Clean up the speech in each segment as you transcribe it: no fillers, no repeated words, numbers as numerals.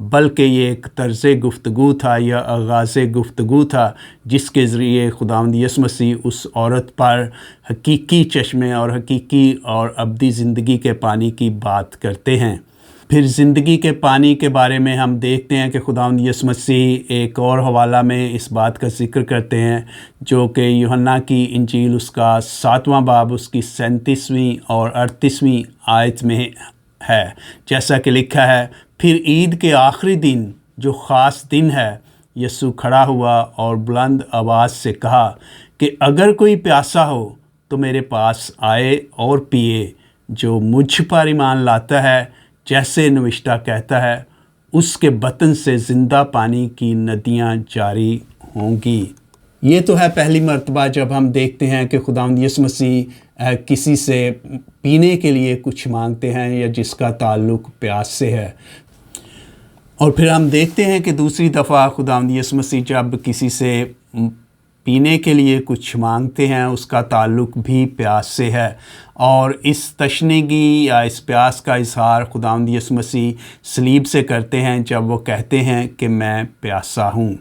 بلکہ یہ ایک طرز گفتگو تھا یا آغاز گفتگو تھا جس کے ذریعے خداوند یسوع مسیح اس عورت پر حقیقی چشمے اور حقیقی اور ابدی زندگی کے پانی کی بات کرتے ہیں۔ پھر زندگی کے پانی کے بارے میں ہم دیکھتے ہیں کہ خداوند یسوع مسیح ایک اور حوالہ میں اس بات کا ذکر کرتے ہیں جو کہ یوحنا کی انجیل اس کا 7واں باب اس کی 37ویں اور 38ویں آیت میں ہے، جیسا کہ لکھا ہے، پھر عید کے آخری دن جو خاص دن ہے، یسوع کھڑا ہوا اور بلند آواز سے کہا کہ اگر کوئی پیاسا ہو تو میرے پاس آئے اور پیے، جو مجھ پر ایمان لاتا ہے، جیسے نوشتہ کہتا ہے، اس کے بطن سے زندہ پانی کی ندیاں جاری ہوں گی۔ یہ تو ہے پہلی مرتبہ جب ہم دیکھتے ہیں کہ خداوند یسوع مسیح کسی سے پینے کے لیے کچھ مانگتے ہیں یا جس کا تعلق پیاس سے ہے۔ اور پھر ہم دیکھتے ہیں کہ دوسری دفعہ خداوند یسوع مسیح جب کسی سے پینے کے لیے کچھ مانگتے ہیں اس کا تعلق بھی پیاس سے ہے، اور اس تشنگی یا اس پیاس کا اظہار خداوند یسوع مسیح صلیب سے کرتے ہیں جب وہ کہتے ہیں کہ میں پیاسا ہوں۔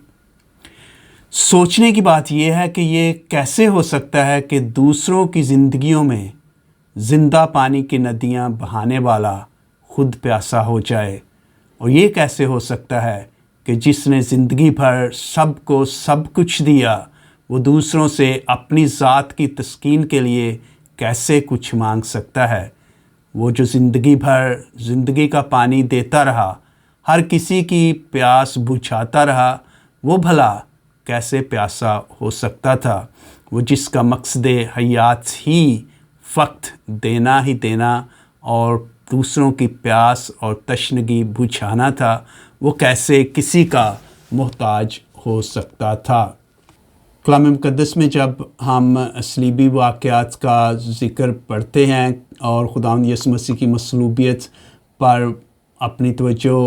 سوچنے کی بات یہ ہے کہ یہ کیسے ہو سکتا ہے کہ دوسروں کی زندگیوں میں زندہ پانی کی ندیاں بہانے والا خود پیاسا ہو جائے، اور یہ کیسے ہو سکتا ہے کہ جس نے زندگی بھر سب کو سب کچھ دیا وہ دوسروں سے اپنی ذات کی تسکین کے لیے کیسے کچھ مانگ سکتا ہے؟ وہ جو زندگی بھر زندگی کا پانی دیتا رہا، ہر کسی کی پیاس بجھاتا رہا، وہ بھلا کیسے پیاسا ہو سکتا تھا؟ وہ جس کا مقصد حیات ہی فقط دینا ہی دینا اور دوسروں کی پیاس اور تشنگی بجھانا تھا، وہ کیسے کسی کا محتاج ہو سکتا تھا؟ کلام مقدس میں جب ہم صلیبی واقعات کا ذکر پڑھتے ہیں اور خداوند یسوع مسیح کی مصلوبیت پر اپنی توجہ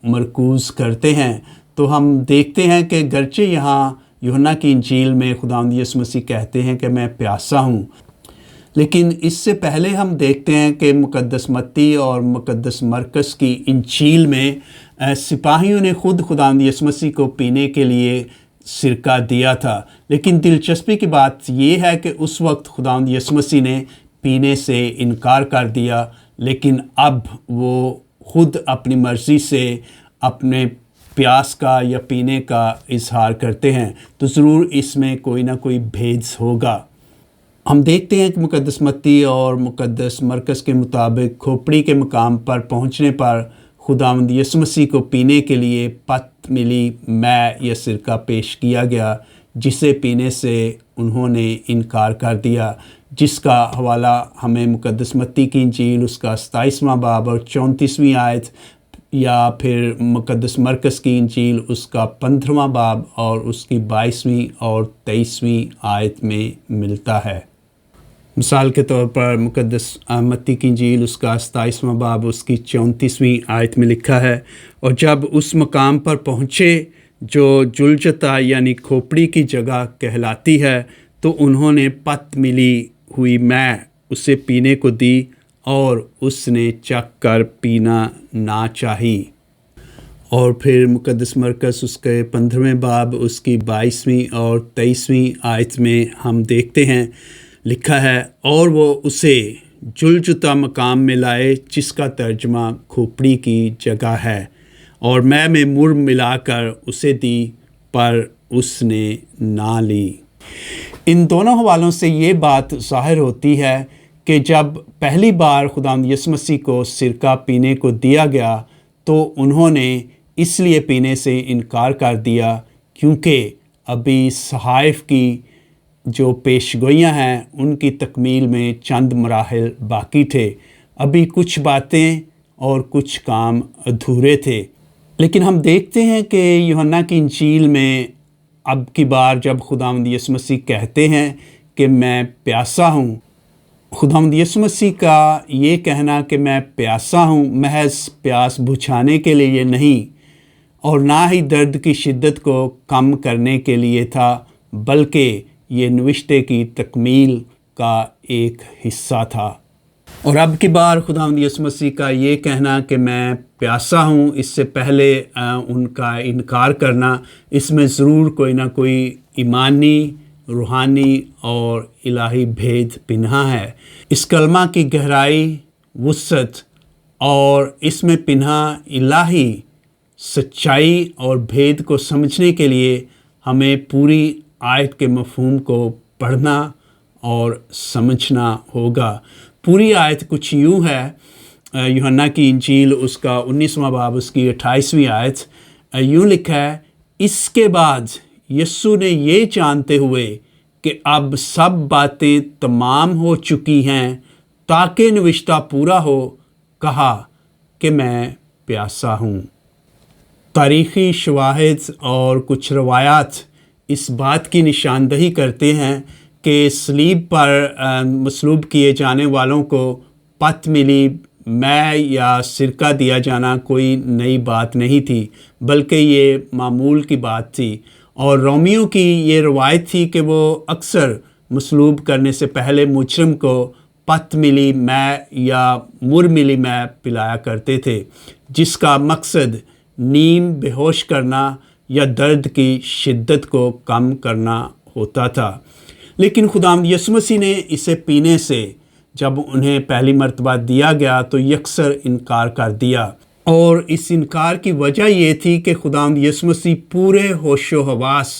مرکوز کرتے ہیں تو ہم دیکھتے ہیں کہ گرچہ یہاں یوحنا کی انجیل میں خداوند یسوع مسیح کہتے ہیں کہ میں پیاسا ہوں، لیکن اس سے پہلے ہم دیکھتے ہیں کہ مقدس متی اور مقدس مرکز کی انجیل میں سپاہیوں نے خود خداوند یسوع مسیح کو پینے کے لیے سرکہ دیا تھا، لیکن دلچسپی کی بات یہ ہے کہ اس وقت خداوند یسوع مسیح نے پینے سے انکار کر دیا، لیکن اب وہ خود اپنی مرضی سے اپنے پیاس کا یا پینے کا اظہار کرتے ہیں، تو ضرور اس میں کوئی نہ کوئی بھید ہوگا۔ ہم دیکھتے ہیں کہ مقدس متی اور مقدس مرکز کے مطابق کھوپڑی کے مقام پر پہنچنے پر خداوند یسوع مسیح کو پینے کے لیے پت ملی میں یا سرکہ پیش کیا گیا، جسے پینے سے انہوں نے انکار کر دیا، جس کا حوالہ ہمیں مقدس متی کی انجیل اس کا 27واں باب اور 34ویں آیت، یا پھر مقدس مرکز کی انجیل اس کا 15واں باب اور اس کی 22ویں اور 23ویں آیت میں ملتا ہے۔ مثال کے طور پر مقدس متی کی انجیل اس کا 27واں باب اس کی 34ویں آیت میں لکھا ہے، اور جب اس مقام پر پہنچے جو جلجتا یعنی کھوپڑی کی جگہ کہلاتی ہے تو انہوں نے پت ملی ہوئی میں اسے پینے کو دی اور اس نے چکھ کر پینا نہ چاہی۔ اور پھر مقدس مرکز اس کے 15ویں باب اس کی 22ویں اور 23ویں آیت میں ہم دیکھتے ہیں لکھا ہے، اور وہ اسے جلجتا مقام میں لائے جس کا ترجمہ کھوپڑی کی جگہ ہے، اور میں مر ملا کر اسے دی پر اس نے نہ لی۔ ان دونوں حوالوں سے یہ بات ظاہر ہوتی ہے کہ جب پہلی بار خداوند یسوع مسیح کو سرکہ پینے کو دیا گیا تو انہوں نے اس لیے پینے سے انکار کر دیا کیونکہ ابھی صحائف کی جو پیشگوئیاں ہیں ان کی تکمیل میں چند مراحل باقی تھے، ابھی کچھ باتیں اور کچھ کام ادھورے تھے۔ لیکن ہم دیکھتے ہیں کہ یوحنا کی انجیل میں اب کی بار جب خداوند یسوع مسیح کہتے ہیں کہ میں پیاسا ہوں، خداوند یسوع مسیح کا یہ کہنا کہ میں پیاسا ہوں محض پیاس بجھانے کے لیے نہیں اور نہ ہی درد کی شدت کو کم کرنے کے لیے تھا، بلکہ یہ نوشتے کی تکمیل کا ایک حصہ تھا۔ اور اب کی بار خداوند یسوع مسیح کا یہ کہنا کہ میں پیاسا ہوں، اس سے پہلے ان کا انکار کرنا، اس میں ضرور کوئی نہ کوئی ایمانی، روحانی اور الہی بھید پنہا ہے۔ اس کلمہ کی گہرائی، وسعت اور اس میں پنہا الہی سچائی اور بھید کو سمجھنے کے لیے ہمیں پوری آیت کے مفہوم کو پڑھنا اور سمجھنا ہوگا۔ پوری آیت کچھ یوں ہے، یوحنا کی انجیل اس کا 19واں باب اس کی 28ویں آیت، یوں لکھا ہے، اس کے بعد یسوع نے یہ جانتے ہوئے کہ اب سب باتیں تمام ہو چکی ہیں تاکہ نوشتہ پورا ہو، کہا کہ میں پیاسا ہوں۔ تاریخی شواہد اور کچھ روایات اس بات کی نشاندہی کرتے ہیں کہ صلیب پر مصلوب کیے جانے والوں کو پت ملی میں یا سرکہ دیا جانا کوئی نئی بات نہیں تھی، بلکہ یہ معمول کی بات تھی، اور رومیوں کی یہ روایت تھی کہ وہ اکثر مصلوب کرنے سے پہلے مجرم کو پت ملی میں یا مر ملی میں پلایا کرتے تھے، جس کا مقصد نیم بے ہوش کرنا یا درد کی شدت کو کم کرنا ہوتا تھا۔ لیکن خداوند یسوع مسیح نے اسے پینے سے جب انہیں پہلی مرتبہ دیا گیا تو یکسر انکار کر دیا، اور اس انکار کی وجہ یہ تھی کہ خداوند یسوع مسیح پورے ہوش و حواس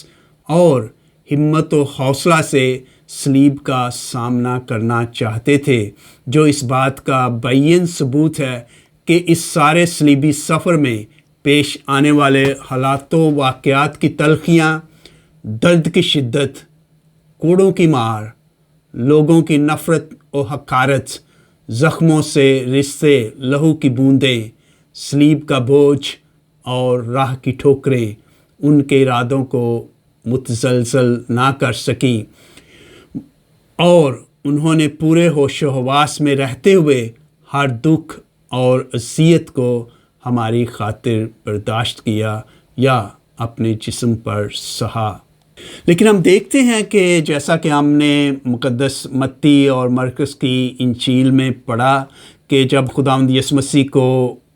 اور ہمت و حوصلہ سے صلیب کا سامنا کرنا چاہتے تھے، جو اس بات کا بین ثبوت ہے کہ اس سارے صلیبی سفر میں پیش آنے والے حالات و واقعات کی تلخیاں، درد کی شدت، کوڑوں کی مار، لوگوں کی نفرت و حقارت، زخموں سے رشتے، لہو کی بوندیں، صلیب کا بوجھ اور راہ کی ٹھوکریں ان کے ارادوں کو متزلزل نہ کر سکیں، اور انہوں نے پورے ہوش و حواس میں رہتے ہوئے ہر دکھ اور اذیت کو ہماری خاطر برداشت کیا یا اپنے جسم پر سہا۔ لیکن ہم دیکھتے ہیں کہ جیسا کہ ہم نے مقدس متی اور مرکز کی انجیل میں پڑھا کہ جب خداوند یسوع مسیح کو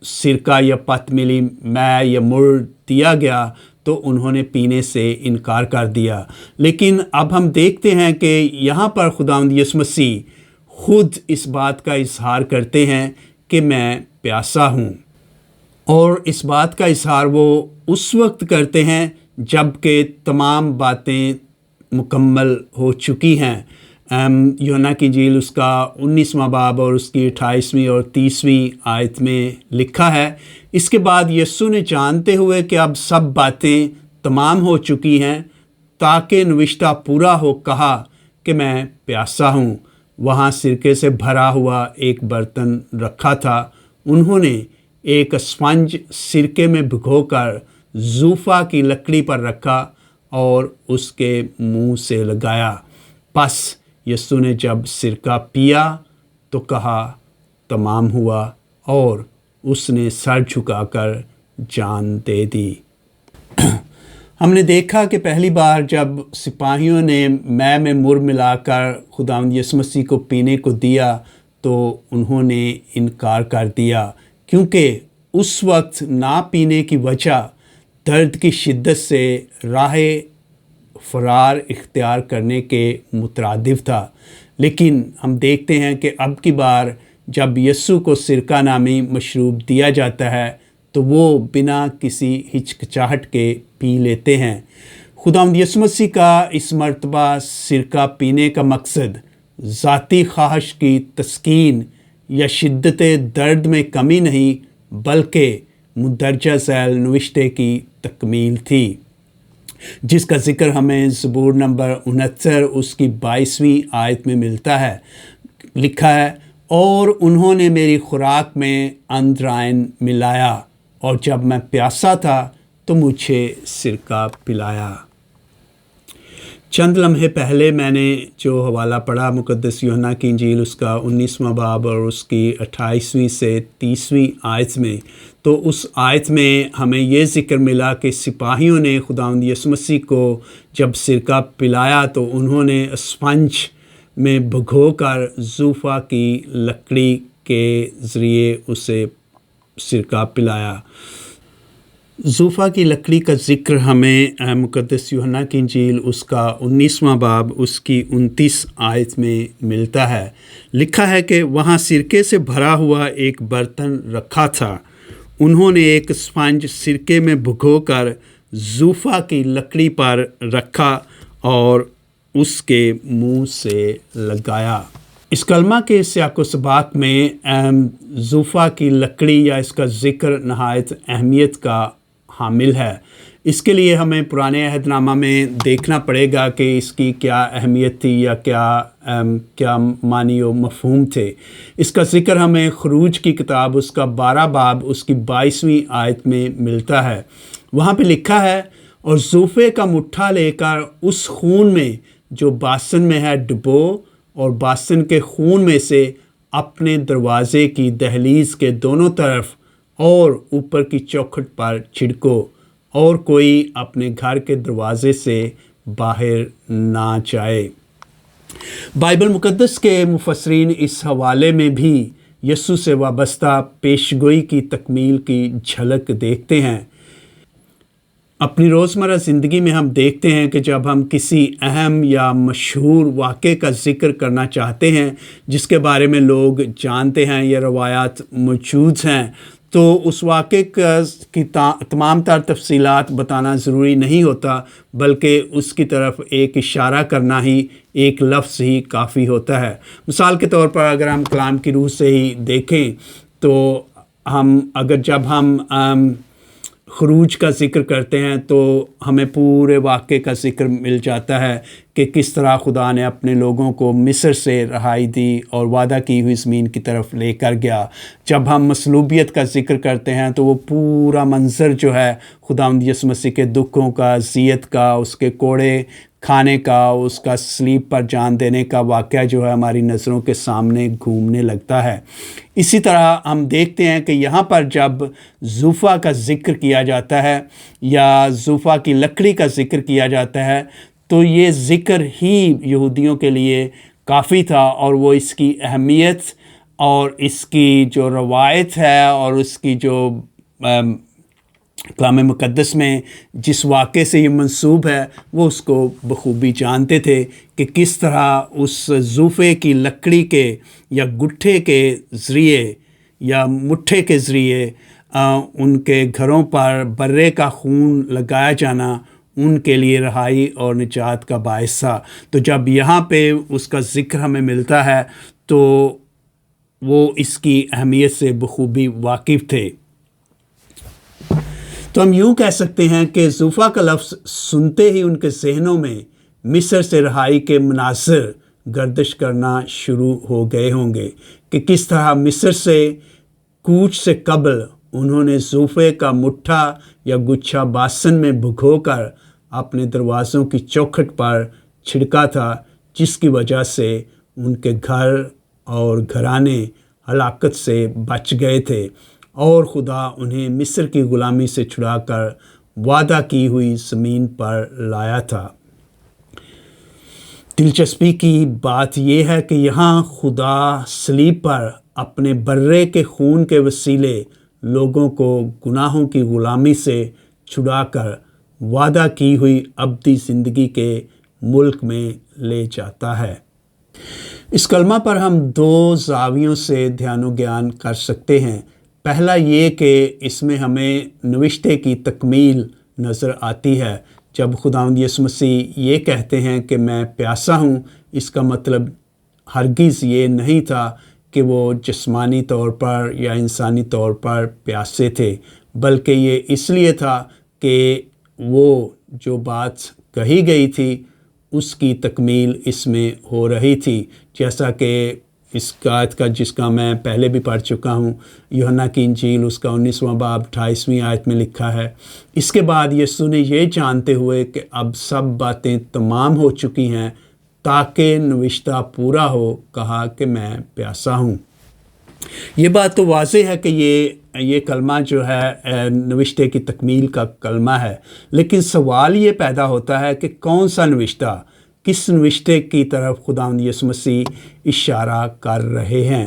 سرکہ یا پت ملی میں یا مر دیا گیا تو انہوں نے پینے سے انکار کر دیا، لیکن اب ہم دیکھتے ہیں کہ یہاں پر خداوند یسوع مسیح خود اس بات کا اظہار کرتے ہیں کہ میں پیاسا ہوں، اور اس بات کا اظہار وہ اس وقت کرتے ہیں جب کہ تمام باتیں مکمل ہو چکی ہیں۔ یوحنا کی انجیل اس کا 19واں باب اور اس کی 28ویں اور 30ویں آیت میں لکھا ہے، اس کے بعد یسوع نے جانتے ہوئے کہ اب سب باتیں تمام ہو چکی ہیں تاکہ نوشتہ پورا ہو، کہا کہ میں پیاسا ہوں۔ وہاں سرکے سے بھرا ہوا ایک برتن رکھا تھا، انہوں نے ایک اسفنج سرکے میں بھگو کر زوفا کی لکڑی پر رکھا اور اس کے منہ سے لگایا۔ پس یسوع نے جب سرکہ پیا تو کہا تمام ہوا، اور اس نے سر جھکا کر جان دے دی۔ ہم نے دیکھا کہ پہلی بار جب سپاہیوں نے میں مر ملا کر خداوند یسوع مسیح کو پینے کو دیا تو انہوں نے انکار کر دیا، کیونکہ اس وقت نہ پینے کی وجہ درد کی شدت سے راہ فرار اختیار کرنے کے مترادف تھا۔ لیکن ہم دیکھتے ہیں کہ اب کی بار جب یسوع کو سرکہ نامی مشروب دیا جاتا ہے تو وہ بنا کسی ہچکچاہٹ کے پی لیتے ہیں۔ خداوند یسوع مسیح کا اس مرتبہ سرکہ پینے کا مقصد ذاتی خواہش کی تسکین یا شدت درد میں کمی نہیں، بلکہ مندرجہ ذیل نوشتے کی تکمیل تھی، جس کا ذکر ہمیں زبور نمبر 69 اس کی 22ویں آیت میں ملتا ہے۔ لکھا ہے، اور انہوں نے میری خوراک میں اندرائن ملایا، اور جب میں پیاسا تھا تو مجھے سرکہ پلایا۔ چند لمحے پہلے میں نے جو حوالہ پڑھا مقدس یوحنا کی انجیل اس کا 19واں باب اور اس کی 28ویں سے 30ویں آیت میں، تو اس آیت میں ہمیں یہ ذکر ملا کہ سپاہیوں نے خداوند یسوع مسیح کو جب سرکہ پلایا تو انہوں نے اسفنج میں بھگو کر زوفا کی لکڑی کے ذریعے اسے سرکہ پلایا۔ زوفا کی لکڑی کا ذکر ہمیں مقدس یوحنا کی انجیل اس کا 19واں باب اس کی 29 آیت میں ملتا ہے۔ لکھا ہے کہ وہاں سرکے سے بھرا ہوا ایک برتن رکھا تھا۔ انہوں نے ایک اسپنج سرکے میں بھگو کر زوفا کی لکڑی پر رکھا اور اس کے منہ سے لگایا۔ اس کلمہ کے سیاق و سباق میں زوفا کی لکڑی یا اس کا ذکر نہایت اہمیت کا حامل ہے۔ اس کے لیے ہمیں پرانے عہد نامہ میں دیکھنا پڑے گا کہ اس کی کیا اہمیت تھی یا کیا معنی و مفہوم تھے۔ اس کا ذکر ہمیں خروج کی کتاب اس کا 12 باب اس کی 22ویں آیت میں ملتا ہے۔ وہاں پہ لکھا ہے، اور زوفے کا مٹھا لے کر اس خون میں جو باسن میں ہے ڈبو، اور باسن کے خون میں سے اپنے دروازے کی دہلیز کے دونوں طرف اور اوپر کی چوکھٹ پر چھڑکو، اور کوئی اپنے گھر کے دروازے سے باہر نہ جائے۔ بائبل مقدس کے مفسرین اس حوالے میں بھی یسوع سے وابستہ پیشگوئی کی تکمیل کی جھلک دیکھتے ہیں۔ اپنی روزمرہ زندگی میں ہم دیکھتے ہیں کہ جب ہم کسی اہم یا مشہور واقعے کا ذکر کرنا چاہتے ہیں جس کے بارے میں لوگ جانتے ہیں یا روایات موجود ہیں، تو اس واقعے کی تمام تر تفصیلات بتانا ضروری نہیں ہوتا، بلکہ اس کی طرف ایک اشارہ کرنا ہی، ایک لفظ ہی کافی ہوتا ہے۔ مثال کے طور پر اگر ہم کلام کی روح سے ہی دیکھیں تو جب ہم خروج کا ذکر کرتے ہیں تو ہمیں پورے واقعے کا ذکر مل جاتا ہے کہ کس طرح خدا نے اپنے لوگوں کو مصر سے رہائی دی اور وعدہ کی ہوئی زمین کی طرف لے کر گیا۔ جب ہم مصلوبیت کا ذکر کرتے ہیں تو وہ پورا منظر جو ہے خداوند یسوع مسیح کے دکھوں کا، اذیت کا، اس کے کوڑے کھانے کا، اس کا صلیب پر جان دینے کا واقعہ جو ہے ہماری نظروں کے سامنے گھومنے لگتا ہے۔ اسی طرح ہم دیکھتے ہیں کہ یہاں پر جب زوفا کا ذکر کیا جاتا ہے یا زوفا کی لکڑی کا ذکر کیا جاتا ہے تو یہ ذکر ہی یہودیوں کے لیے کافی تھا، اور وہ اس کی اہمیت اور اس کی جو روایت ہے اور اس کی جو کلام مقدس میں جس واقعے سے یہ منسوب ہے وہ اس کو بخوبی جانتے تھے کہ کس طرح اس زوفے کی لکڑی کے یا گٹھے کے ذریعے یا مٹھے کے ذریعے ان کے گھروں پر برے کا خون لگایا جانا ان کے لیے رہائی اور نجات کا باعث تھا۔ تو جب یہاں پہ اس کا ذکر ہمیں ملتا ہے تو وہ اس کی اہمیت سے بخوبی واقف تھے۔ تو ہم یوں کہہ سکتے ہیں کہ زوفا کا لفظ سنتے ہی ان کے ذہنوں میں مصر سے رہائی کے مناظر گردش کرنا شروع ہو گئے ہوں گے کہ کس طرح مصر سے کوچ سے قبل انہوں نے زوفے کا مٹھا یا گچھا باسن میں بھگو کر اپنے دروازوں کی چوکھٹ پر چھڑکا تھا، جس کی وجہ سے ان کے گھر اور گھرانے ہلاکت سے بچ گئے تھے اور خدا انہیں مصر کی غلامی سے چھڑا کر وعدہ کی ہوئی زمین پر لایا تھا۔ دلچسپی کی بات یہ ہے کہ یہاں خدا صلیب پر اپنے برے کے خون کے وسیلے لوگوں کو گناہوں کی غلامی سے چھڑا کر وعدہ کی ہوئی ابدی زندگی کے ملک میں لے جاتا ہے۔ اس کلمہ پر ہم دو زاویوں سے دھیان و گیان کر سکتے ہیں۔ پہلا یہ کہ اس میں ہمیں نوشتے کی تکمیل نظر آتی ہے۔ جب خداوند یسوع مسیح یہ کہتے ہیں کہ میں پیاسا ہوں، اس کا مطلب ہرگز یہ نہیں تھا کہ وہ جسمانی طور پر یا انسانی طور پر پیاسے تھے، بلکہ یہ اس لیے تھا کہ وہ جو بات کہی گئی تھی اس کی تکمیل اس میں ہو رہی تھی، جیسا کہ اس آیت کا جس کا میں پہلے بھی پڑھ چکا ہوں، یوحنا کی انجیل اس کا 19واں باب 28ویں آیت میں لکھا ہے، اس کے بعد یسوع نے یہ جانتے ہوئے کہ اب سب باتیں تمام ہو چکی ہیں تاکہ نوشتہ پورا ہو، کہا کہ میں پیاسا ہوں۔ یہ بات تو واضح ہے کہ یہ کلمہ جو ہے نوشتے کی تکمیل کا کلمہ ہے، لیکن سوال یہ پیدا ہوتا ہے کہ کون سا نوشتہ، کس نوشتے کی طرف خداوند یسوع مسیح اشارہ کر رہے ہیں۔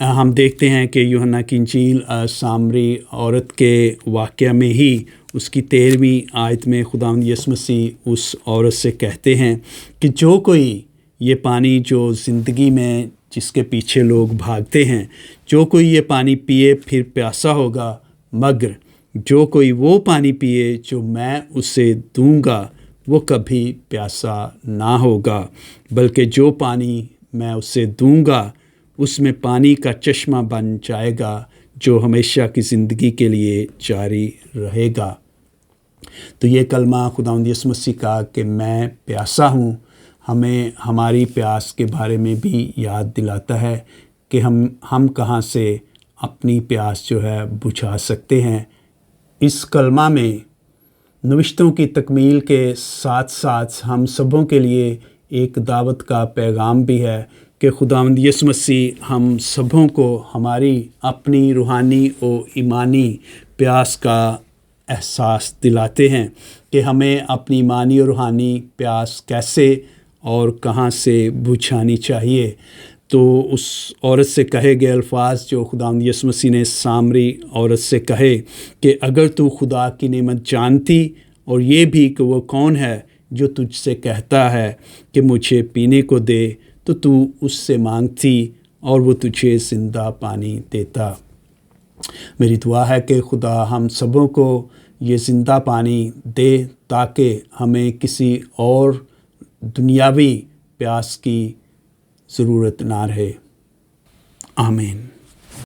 ہم دیکھتے ہیں کہ یوحنا کی انجیل سامری عورت کے واقعہ میں ہی اس کی 13ویں آیت میں خداوند یسوع مسیح اس عورت سے کہتے ہیں کہ جو کوئی یہ پانی جو زندگی میں جس کے پیچھے لوگ بھاگتے ہیں، جو کوئی یہ پانی پیے پھر پیاسا ہوگا، مگر جو کوئی وہ پانی پیے جو میں اسے دوں گا وہ کبھی پیاسا نہ ہوگا، بلکہ جو پانی میں اسے دوں گا اس میں پانی کا چشمہ بن جائے گا جو ہمیشہ کی زندگی کے لیے جاری رہے گا۔ تو یہ کلمہ خداوند یسوع مسیح کا کہ میں پیاسا ہوں ہمیں ہماری پیاس کے بارے میں بھی یاد دلاتا ہے کہ ہم کہاں سے اپنی پیاس جو ہے بجھا سکتے ہیں۔ اس کلمہ میں نوشتوں کی تکمیل کے ساتھ ساتھ ہم سبوں کے لیے ایک دعوت کا پیغام بھی ہے کہ خداوند یسوع مسیح ہم سبوں کو ہماری اپنی روحانی و ایمانی پیاس کا احساس دلاتے ہیں کہ ہمیں اپنی ایمانی اور روحانی پیاس کیسے اور کہاں سے بجھانی چاہیے۔ تو اس عورت سے کہے گئے الفاظ جو خداوند یسوع مسیح نے سامری عورت سے کہے کہ اگر تو خدا کی نعمت جانتی اور یہ بھی کہ وہ کون ہے جو تجھ سے کہتا ہے کہ مجھے پینے کو دے، تو اس سے مانگتی اور وہ تجھے زندہ پانی دیتا۔ میری دعا ہے کہ خدا ہم سبوں کو یہ زندہ پانی دے تاکہ ہمیں کسی اور دنیاوی پیاس کی ضرورت نہ رہے۔ آمین۔